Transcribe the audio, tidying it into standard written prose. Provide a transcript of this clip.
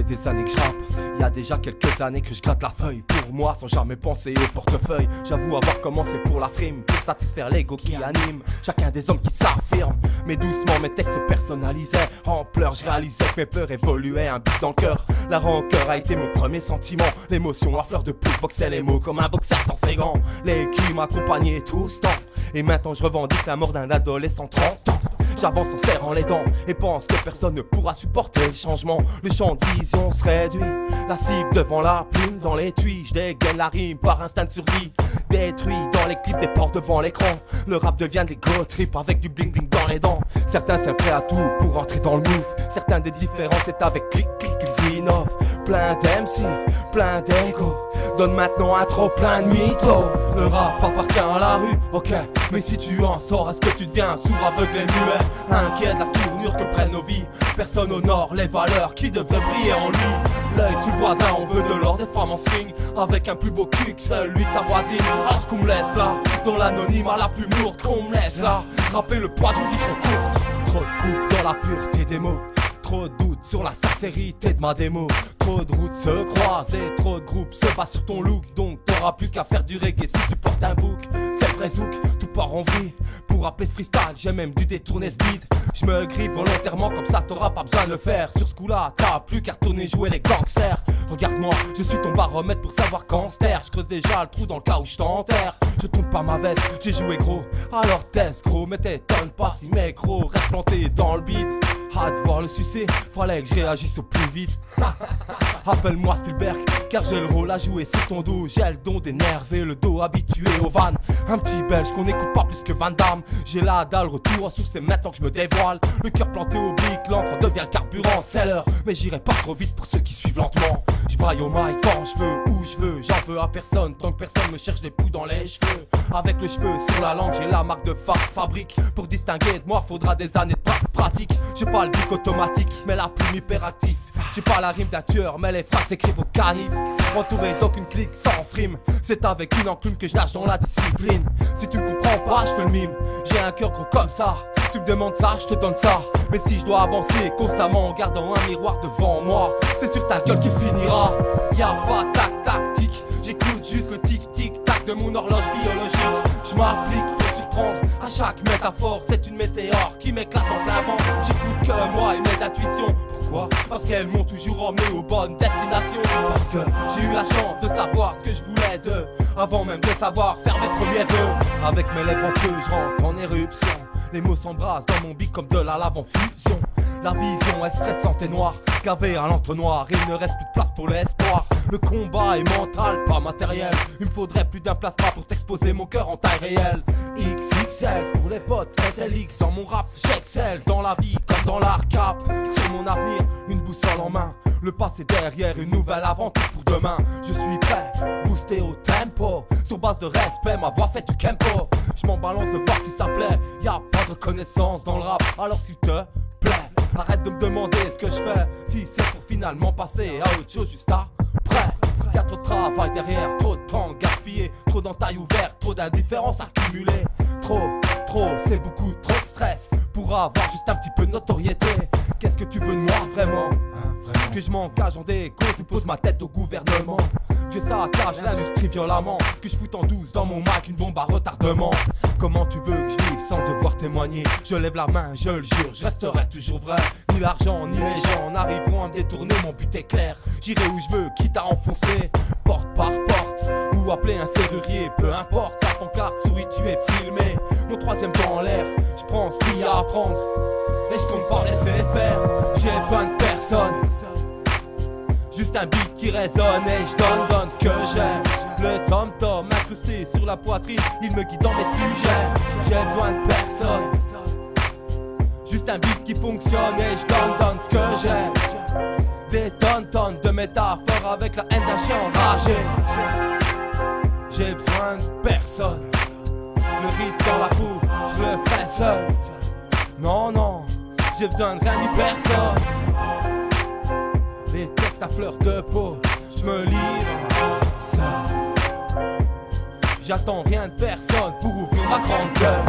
fait des années que je rappe. Y a déjà quelques années que je gratte la feuille pour moi sans jamais penser au portefeuille. J'avoue avoir commencé pour la frime, pour satisfaire l'ego qui anime chacun des hommes qui s'affirment. Mais doucement mes textes se personnalisaient. En pleurs je réalisais que mes peurs évoluaient. Un but dans le cœur, la rancœur a été mon premier sentiment. L'émotion à fleur de peau, boxais les mots comme un boxeur sans ses gants. Les cris m'accompagnaient tout ce temps. Et maintenant je revendique la mort d'un adolescent 30 ans. J'avance en serrant les dents et pense que personne ne pourra supporter le changement. Le champ de vision se réduit, la cible devant la plume dans l'étui. Je dégaine la rime par instinct de survie. Détruit dans les clips des portes devant l'écran. Le rap devient des go trip avec du bling bling dans les dents. Certains sont prêts à tout pour entrer dans le move. Certains des différences c'est avec clic clic qu'ils innovent. Plein d'MC, plein d'ego, donne maintenant un trop plein de mythos. Le rap appartient à la rue, ok, mais si tu en sors, est-ce que tu deviens sourd, aveugle et muet? Inquiet de la tournure que prennent nos vies. Personne honore les valeurs qui devraient briller en lui. L'œil sur le voisin, on veut de l'or, des femmes en swing avec un plus beau cul que celui de ta voisine. Alors qu'on me laisse là, dans l'anonymat la plus lourde, qu'on me laisse là, rapper le poids d'une vie trop courte. Trop de coupe dans la pureté des mots. Trop de doutes sur la sincérité de ma démo. Trop de routes se croisent et trop de groupes se basent sur ton look. Donc t'auras plus qu'à faire du reggae si tu portes un bouc. C'est le vrai zouk, tout part en vrille. Pour rapper ce freestyle, j'ai même dû détourner ce beat. Je me griffe volontairement comme ça t'auras pas besoin de le faire. Sur ce coup là, t'as plus qu'à retourner jouer les gangsters. Regarde-moi, je suis ton baromètre pour savoir quand se taire. Je creuse déjà le trou dans le cas où je t'enterre. Je tombe pas ma veste, j'ai joué gros. Alors teste gros, mais t'étonnes pas si mes gros restent plantés dans le beat. Hâte de voir le succès, fallait que je réagisse au plus vite. Appelle-moi Spielberg, car j'ai le rôle à jouer sur ton dos. J'ai le don d'énerver, le dos habitué aux vannes. Un petit belge qu'on écoute pas plus que Van Damme. J'ai la dalle, retour en source, c'est maintenant que je me dévoile. Le cœur planté au bic, l'encre devient le carburant, c'est l'heure. Mais j'irai pas trop vite pour ceux qui suivent lentement. Je braille au mic quand je veux, où je veux. J'en veux à personne, tant que personne me cherche des poux dans les cheveux. Avec le cheveu sur la langue, j'ai la marque de fabrique. Pour distinguer de moi, faudra des années de pratique. J'ai pas le bic automatique, mais la plume hyperactive. J'ai pas la rime d'un tueur, mais les phrases s'écrivent au canif. Entouré d'aucune clique sans frime. C'est avec une enclume que je nage dans la discipline. Si tu me comprends pas, je te le mime. J'ai un cœur gros comme ça. Tu me demandes ça, je te donne ça. Mais si je dois avancer constamment en gardant un miroir devant moi, c'est sur ta gueule qu'il finira. Y'a pas de tactique, j'écoute juste le tic-tic-tac de mon horloge biologique. Je m'applique pour surprendre à chaque métaphore. C'est une météore qui m'éclate en plein vent. J'écoute que moi et mes intuitions. Pourquoi? Parce qu'elles m'ont toujours emmené aux bonnes destinations. Parce que j'ai eu la chance de savoir ce que je voulais d'eux avant même de savoir faire mes premiers vœux. Avec mes lèvres en feu, je rentre en éruption. Les mots s'embrassent dans mon bic comme de la lave en fusion. La vision est stressante et noire, cavée à l'entonnoir. Il ne reste plus de place pour l'espoir. Le combat est mental, pas matériel. Il me faudrait plus d'un plasma pour t'exposer mon cœur en taille réelle. XXL pour les potes, SLX. Dans mon rap, j'excelle dans la vie comme dans l'art cap. Sur mon avenir, une boussole en main. Le passé derrière, une nouvelle aventure pour demain. Je suis prêt, boosté au tempo. Sur base de respect, ma voix fait du tempo. Je m'en balance de voir si ça plaît. Y'a pas de reconnaissance dans le rap, alors s'il te plaît, arrête de me demander ce que je fais. Si c'est pour finalement passer à autre chose juste après. Y'a trop de travail derrière, trop de temps gaspillé. Trop d'entailles ouvertes, trop d'indifférence accumulée. Trop, c'est beaucoup trop de stress pour avoir juste un petit peu de notoriété. Qu'est-ce que tu veux de moi vraiment, que je m'engage en des causes et pose ma tête au gouvernement. Que ça attache l'industrie violemment. Que je foute en douce dans mon Mac une bombe à retardement. Comment tu veux que je vive sans devoir témoigner? Je lève la main, je le jure, je resterai toujours vrai. Ni l'argent, ni les gens n'arriveront à me détourner, mon but est clair. J'irai où je veux, quitte à enfoncer porte par porte, ou appeler un serrurier, peu importe. La pancarte souris, tu es filmé. Mon troisième temps en l'air, je prends ce qu'il y a à prendre et je compte pas laisser faire. J'ai besoin de personne, juste un beat qui résonne et je donne ce que j'aime. Le tom-tom incrusté sur la poitrine, il me guide dans mes sujets. J'ai besoin de personne, juste un beat qui fonctionne et je donne ce que j'aime. Des tonnes de métaphores avec la haine d'un chien enragé. J'ai besoin de personne, le rythme dans la peau, je le fais seul. Non, j'ai besoin de rien ni personne. Les textes à fleur de peau, je me livre seul. J'attends rien de personne pour ouvrir ma grande gueule.